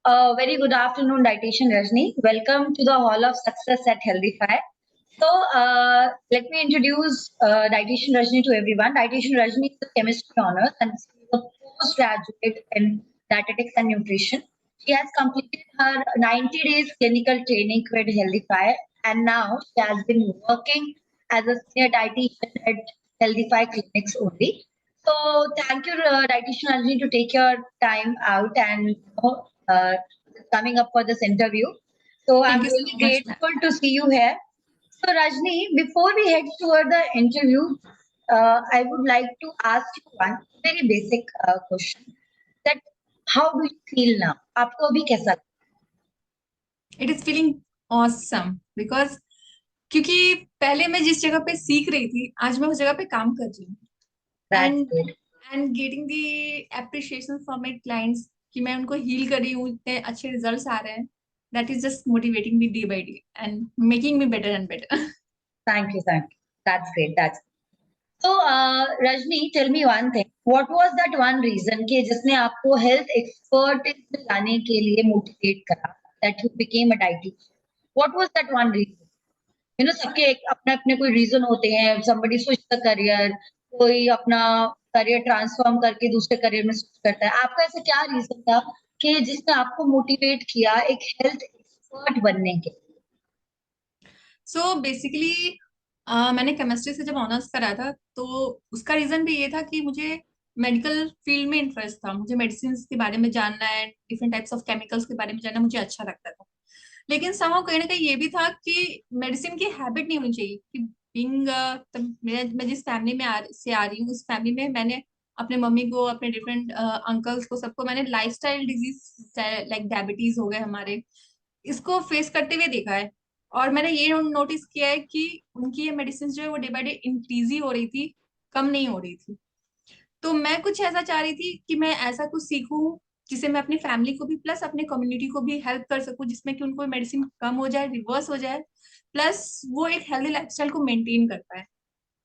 Very good afternoon, Dietitian Rajni. Welcome to the Hall of Success at Healthify. Let me introduce Dietitian Rajni to everyone. Dietitian Rajni is a chemistry honors and she is a postgraduate in dietetics and nutrition. She has completed her 90 days clinical training with Healthify, and now she has been working as a senior dietitian at Healthify clinics only. So thank you, Dietitian Rajni, to take your time out and coming up for this interview. So I'm Thank you really so much, ma'am. grateful to see you here. So Rajni, before we head toward the interview, I would like to ask you one very basic question. That how do you feel now? आपको अभी कैसा लगता It is feeling awesome because क्योंकि पहले मैं जिस जगह पे सीख रही थी आज मैं उस जगह पे काम कर रही हूँ है? That's and good. And getting the appreciation from my clients कि मैं उनको हील कर रही हूँ, इतने अच्छे रिजल्ट्स आ रहे हैं. That is just motivating me day by day and making me better and better. Thank you, thank you. That's great. That's so, Rajni, tell me one thing. What was that one reason कि जिसने आपको health expert में लाने के लिए motivate करा? That you became a dietitian. What was that one reason? You know, सबके अपने अपने कोई reason होते हैं. Somebody switch the career, कोई अपना career transform करके दूसरे career में switch करता है. आपका ऐसा क्या reason था कि जिसने आपको motivate किया एक health expert बनने के? सो बेसिकली मैंने केमिस्ट्री से जब ऑनर्स करा था तो उसका रीजन भी ये था कि मुझे मेडिकल फील्ड में इंटरेस्ट था. मुझे मेडिसिन के बारे में जानना है, डिफरेंट टाइप्स ऑफ केमिकल्स के बारे में जानना मुझे अच्छा लगता था. लेकिन समाव कहीं ना कहीं ये भी था कि मेडिसिन की हैबिट नहीं होनी चाहिए कि बीइंग मैं जिस फैमिली में से आ रही हूँ उस फैमिली में मैंने अपने मम्मी को, अपने डिफरेंट अंकल्स को, सबको मैंने लाइफस्टाइल डिजीज लाइक डायबिटीज हो गए हमारे, इसको फेस करते हुए देखा है. और मैंने ये नोटिस किया है कि उनकी ये मेडिसिन जो है वो डे बाय डे इंक्रीज ही हो रही थी, कम नहीं हो रही थी. तो मैं कुछ ऐसा चाह रही थी कि मैं ऐसा कुछ सीखूं जिसे मैं अपनी फैमिली को भी प्लस अपने कम्युनिटी को भी हेल्प कर सकूं, जिसमें कि उनको मेडिसिन कम हो जाए, रिवर्स हो जाए, प्लस वो एक हेल्दी लाइफस्टाइल को मेंटेन कर पाए.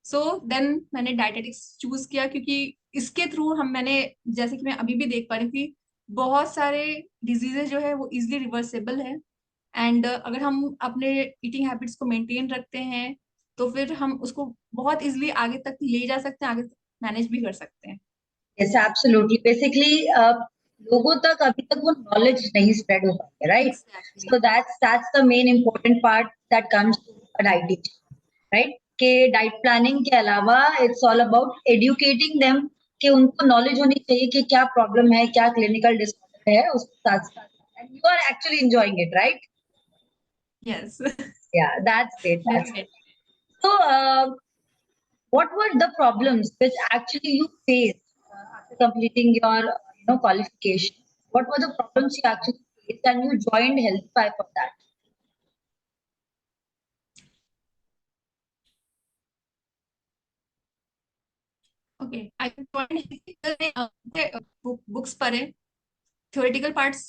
सो देन मैंने डायटेटिक्स चूज किया क्योंकि इसके थ्रू मैंने जैसे कि मैं अभी भी देख पा रही हूँ कि बहुत सारे डिजीजेज जो है वो इजिली रिवर्सेबल है. एंड अगर हम अपने ईटिंग हैबिट्स को मेंटेन रखते हैं तो फिर हम उसको बहुत इजिली आगे तक ले जा सकते हैं, आगे तक मैनेज भी कर सकते हैं. Yes, absolutely. Basically, लोगों तक अभी तक वो knowledge नहीं spread हो पाती है, right? Exactly. So that's the main important part that comes to a dietitian, right? कि diet planning के अलावा it's all about educating them कि उनको knowledge होनी चाहिए कि क्या problem है, क्या clinical disorder है, उसके साथ साथ. And you are actually enjoying it, right? Yes. Yeah, that's great. That's great. Definitely. So, what were the problems which actually you faced after completing your qualification? What were the problems you actually faced and you joined Healthify for that? Okay, I join books पढ़े, theoretical parts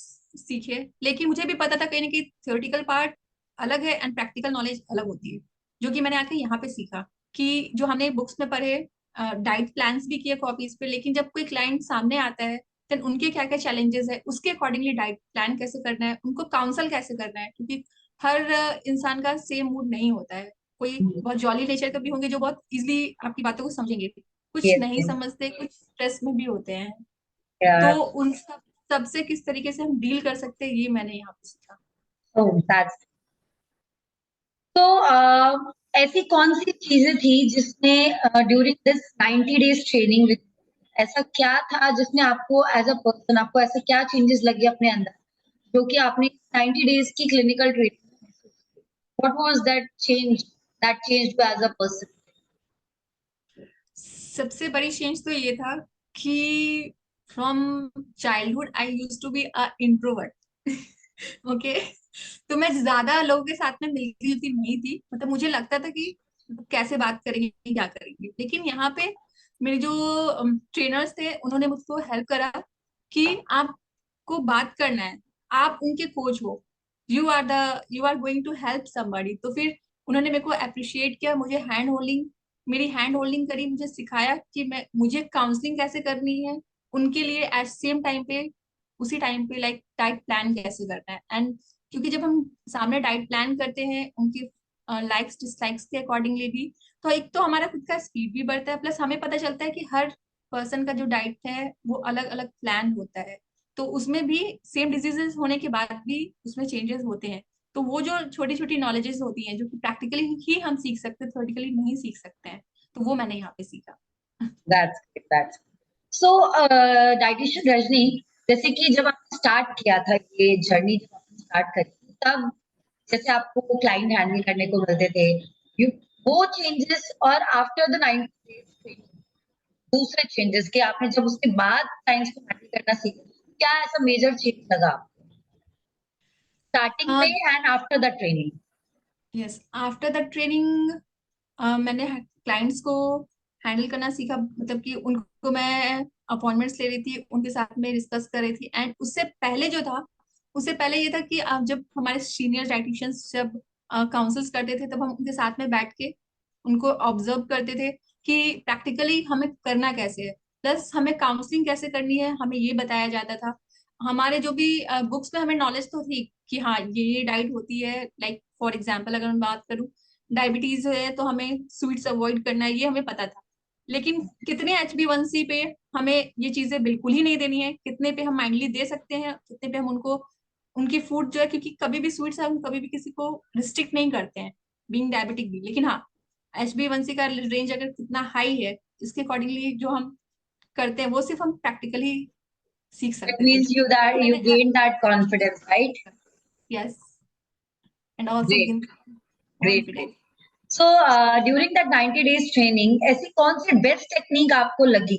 सीखे, लेकिन मुझे भी पता था कहीं ना कहीं थ्योरेटिकल पार्ट अलग है एंड प्रैक्टिकल नॉलेज अलग होती है, जो कि मैंने आके यहाँ पे सीखा कि जो हमने बुक्स में पढ़े, डाइट प्लान्स भी किए कॉपीज पे, लेकिन जब कोई क्लाइंट सामने आता है देन उनके क्या क्या चैलेंजेस है, उसके अकॉर्डिंगली डाइट प्लान कैसे करना है, उनको काउंसल कैसे करना है, क्योंकि हर इंसान का सेम मूड नहीं होता है. कोई बहुत जॉली नेचर के भी होंगे जो बहुत इजिली आपकी बातों को समझेंगे, कुछ Yes, नहीं yes. समझते, कुछ स्ट्रेस में भी होते हैं. तो Yeah. उन सबसे किस तरीके से हम डील कर सकते हैं ये मैंने यहाँ पे सीखा. Oh, that's so. ऐसी कौन सी चीजें थी जिसने during this 90 days training with ऐसा क्या था जिसने आपको एज अ पर्सन आपको ऐसे क्या चेंजेस लगे अपने अंदर जो कि आपने 90 डेज की clinical training what was that change you as a person? सबसे बड़ी चेंज तो ये था कि from childhood I use to be a introvert. Okay. तो मैं ज्यादा लोगों के साथ में मिलती जुलती नहीं थी, मतलब मुझे लगता था कि कैसे बात करेंगे, क्या करेंगे. लेकिन यहाँ पे मेरे जो ट्रेनर्स थे उन्होंने मुझको हेल्प करा कि आपको बात करना है, आप उनके कोच हो, you are going to help somebody. तो फिर उन्होंने मेरे को अप्रिशिएट किया, मुझे हैंड होल्डिंग मेरी हैंड होल्डिंग करी, मुझे सिखाया कि मैं मुझे काउंसलिंग कैसे करनी है उनके लिए, एट सेम टाइम पे उसी टाइम पे लाइक डाइट प्लान कैसे करना है। एंड क्योंकि जब हम सामने डाइट प्लान करते हैं उनकी लाइक्स डिसलाइक्स के अकॉर्डिंगली भी, तो एक तो हमारा खुद का स्पीड भी बढ़ता है, प्लस हमें पता चलता है कि हर पर्सन का जो डाइट है वो अलग अलग प्लान होता है। तो उसमें भी सेम डिजीजेस होने के बाद भी उसमें चेंजेस होते हैं। तो वो जो छोटी छोटी नॉलेजेस होती हैं जो कि प्रैक्टिकली ही हम सीख सकते हैं, थ्योरेटिकली नहीं सीख सकते हैं, तो वो मैंने यहाँ पे सीखा। That's great, that's so dietitian Rajni, जैसे कि जब आपने स्टार्ट किया था ये जर्नी, जब आपने स्टार्ट करी तब जैसे आपको क्लाइंट हैंडल करने को मिलते थे, यू वो चेंजेस और आफ्टर द 90 डेज दूसरे चेंजेस के आपने जब उसके बाद क्लाइंट्स को हैंडल करना सीखा, क्या ऐसा मेजर चेंज लगा आपको स्टार्टिंग में and after the training? Yes, after the training मैंने क्लाइंट्स को हैंडल करना सीखा, मतलब कि उनको मैं अपॉइंटमेंट्स ले रही थी, उनके साथ में डिस्कस कर रही थी। एंड उससे पहले जो था, उससे पहले ये था कि जब हमारे सीनियर डाइटिशियंस जब काउंसल्स करते थे तब हम उनके साथ में बैठ के उनको ऑब्जर्व करते थे कि प्रैक्टिकली हमें करना कैसे है, प्लस हमें काउंसलिंग कैसे करनी है हमें ये बताया जाता था। हमारे जो भी बुक्स में हमें नॉलेज तो थी कि हाँ ये डाइट होती है, लाइक फॉर एग्जाम्पल अगर मैं बात करूँ, डायबिटीज है तो हमें स्वीट्स अवॉइड करना है, ये हमें पता था। लेकिन कितने HbA1c पे हमें ये चीजें बिल्कुल ही नहीं देनी है, कितने पे हम माइंडली दे सकते हैं, कितने पे हम उनको उनकी फूड जो है, क्योंकि कभी भी स्वीट्स हम कभी भी किसी को रिस्ट्रिक्ट नहीं करते हैं बीइंग डायबिटिक भी। लेकिन हाँ, HbA1c का रेंज अगर कितना हाई है, इसके अकॉर्डिंगली जो हम करते हैं वो सिर्फ हम प्रैक्टिकली सीख It सकते थे, means जो you that you मैंने gain that confidence, right? Yes, and also Great, gain great, confidence. great. So during that 90 days training, ऐसी कौन सी बेस्ट टेक्निक आपको लगी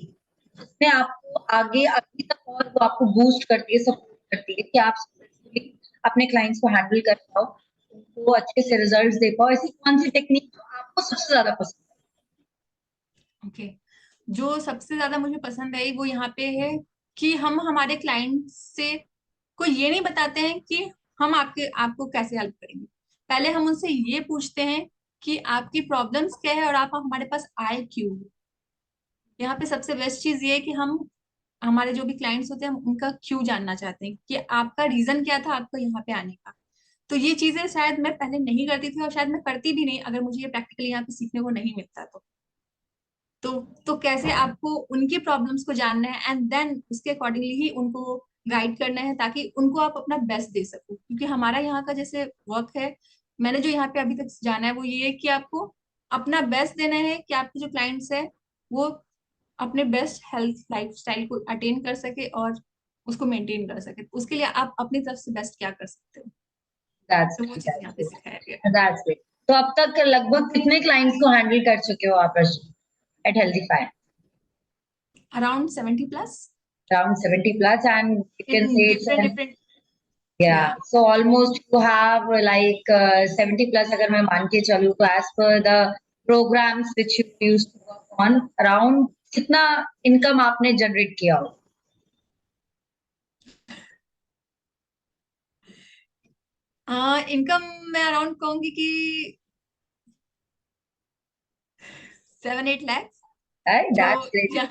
जिसमें आपको आगे अभी तक और वो आपको बूस्ट करती है, सपोर्ट करती है कि आप सक्सेसफुली अपने क्लाइंट्स को हैंडल कर पाओ, उनको अच्छे से रिजल्ट्स दे पाओ? ऐसी कौन सी टेक्निक जो आपको सबसे ज्यादा पसंद ओके, जो सबसे ज्यादा मुझे पसंद आई वो यहाँ पे है कि हम हमारे क्लाइंट से को ये नहीं बताते हैं कि हम आपको कैसे हेल्प करेंगे। पहले हम उनसे ये पूछते हैं कि आपकी प्रॉब्लम्स क्या है और आप हमारे पास आए क्यों। यहाँ पे सबसे बेस्ट चीज ये है कि हम हमारे जो भी क्लाइंट्स होते हैं हम उनका क्यों जानना चाहते हैं, कि आपका रीजन क्या था आपको यहाँ पे आने का। तो ये चीजें शायद मैं पहले नहीं करती थी और शायद मैं करती भी नहीं अगर मुझे ये प्रैक्टिकली यहाँ पे सीखने को नहीं मिलता तो तो कैसे आपको उनकी प्रॉब्लम्स को जानना है एंड देन उसके अकॉर्डिंगली ही उनको गाइड करना है, ताकि उनको आप अपना बेस्ट दे सको। क्योंकि हमारा यहाँ का जैसे वर्क है, मैंने जो यहाँ पे अभी तक जाना है वो ये है कि आपको अपना बेस्ट देना है कि आपके जो क्लाइंट्स है वो अपने बेस्ट हेल्थ लाइफस्टाइल को अटेन कर सके और उसको मेंटेन कर सके। उसके लिए आप अपनी तरफ से बेस्ट क्या कर सकते हो, है? दैट्स तो वो चीज यहाँ पे दैट्स सिखाया गया। That's great. तो अब तक लगभग कितने क्लाइंट्स को हैंडल कर चुके हो आप at Healthify? Around 70+, Around 70 plus, and you can say in it's different an, different. या yeah, so almost you have like 70 plus अगर मैं मान के चलूँ तो as per the programs which you used to work on, around कितना income आपने generate किया हो? इनकम मैं अराउंड कहूंगी कि 7-8 lakhs। जो That's great. या,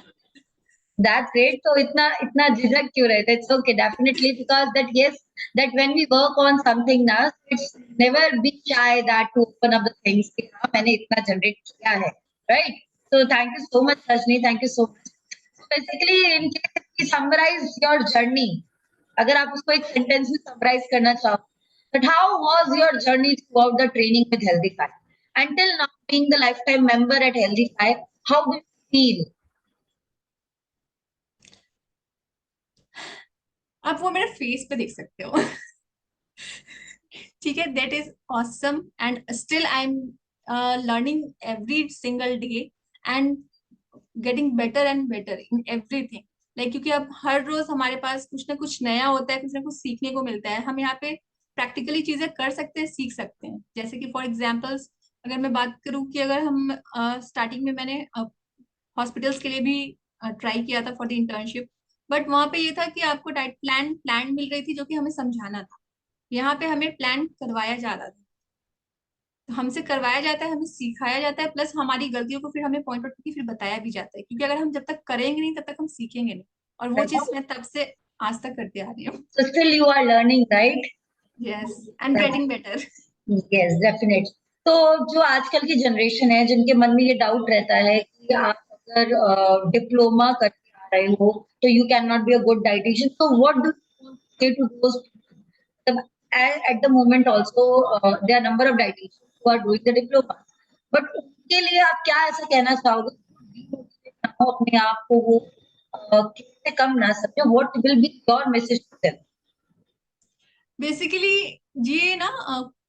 That's great. So इतना इतना झिझक क्यों रहता है? It's okay, definitely, because that yes, that when we work on something now, it's never be shy that to open up the things कि हाँ मैंने इतना generate किया है, right? So thank you so much, Rajni. Thank you so much. So basically, in case we summarize your journey, अगर आप उसको एक sentence में summarize करना चाहो, that how was your journey throughout the training with Healthify? Until now, being the lifetime member at Healthify, how do you feel? आप वो मेरे फेस पे देख सकते हो। ठीक है, that is awesome and still I am learning every single day and getting better and better in everything. Like क्योंकि अब हर रोज हमारे पास कुछ ना कुछ नया होता है, कुछ ना कुछ सीखने को मिलता है। हम यहाँ पे प्रैक्टिकली चीजें कर सकते हैं, सीख सकते हैं। जैसे कि फॉर एग्जाम्पल्स अगर मैं बात करूँ कि अगर हम स्टार्टिंग में मैंने हॉस्पिटल्स के लिए भी ट्राई किया था फॉर द इंटर्नशिप, बट वहां पे ये था कि आपको डाइट प्लान मिल रही थी जो कि हमें समझाना था। यहाँ पे हमें प्लान करवाया जा रहा था, तो हमसे करवाया जाता है, हमें सिखाया जाता है, प्लस हमारी गलतियों को फिर हमें पॉइंट आउट करके फिर बताया भी जाता है। क्योंकि अगर हम जब तक करेंगे नहीं तब तक हम सीखेंगे नहीं। और वो चीज मैं तब से आज तक करती आ रही हूँ. So still you are learning, right? Yes, I'm getting better. Yes, definitely. तो जो आजकल की जनरेशन है जिनके मन में ये डाउट रहता है कि आप अगर डिप्लोमा करके आ रहे हो तो you can not be a good dietitian, so what do you say to those people? At the moment also there are number of dietitians who are doing the diploma, but उनके लिए आप क्या ऐसा कहना चाहोगे demotivate ना हो अपने आप को, वो किसी से कम ना समझे, what will be your message to them? Basically ये ना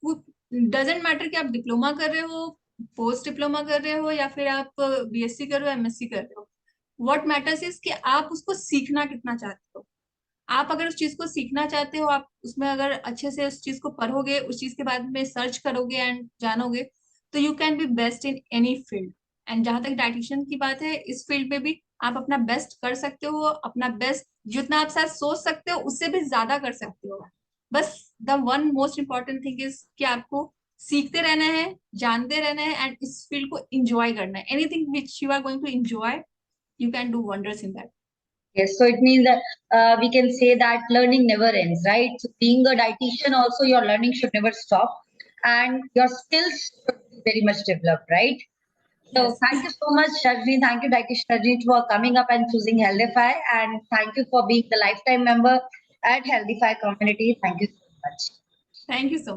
डजेंट मैटर कि आप डिप्लोमा कर रहे हो, पोस्ट डिप्लोमा कर रहे हो, या फिर आप बीएससी कर रहे हो, एमएससी कर रहे हो. व्हाट मैटर्स इज कि आप उसको सीखना कितना चाहते हो. आप अगर उस चीज को सीखना चाहते हो, आप उसमें अगर अच्छे से उस चीज को पढ़ोगे, उस चीज के बारे में सर्च करोगे एंड जानोगे, तो you can be best in any field. And जहां तक डाइटिशियन की बात है, इस फील्ड में भी आप अपना बेस्ट कर सकते हो. अपना बेस्ट जितना आप शायद सोच सकते हो उससे भी ज्यादा कर सकते हो. बस the one most important thing is कि आपको सीखते रहना है, जानते रहना है, एंड इस फील्ड को एंजॉय करना है. Anything which you are going to enjoy, you can do wonders in that. Yes, so it means that we can say that learning never ends, right? So being a dietitian, also your learning should never stop, and your skills should be very much developed, right? So Yes. thank you so much, Rajni. Thank you, dietitian Rajni, for coming up and choosing Healthify, and thank you for being the lifetime member at Healthify community. Thank you so much. Thank you so much.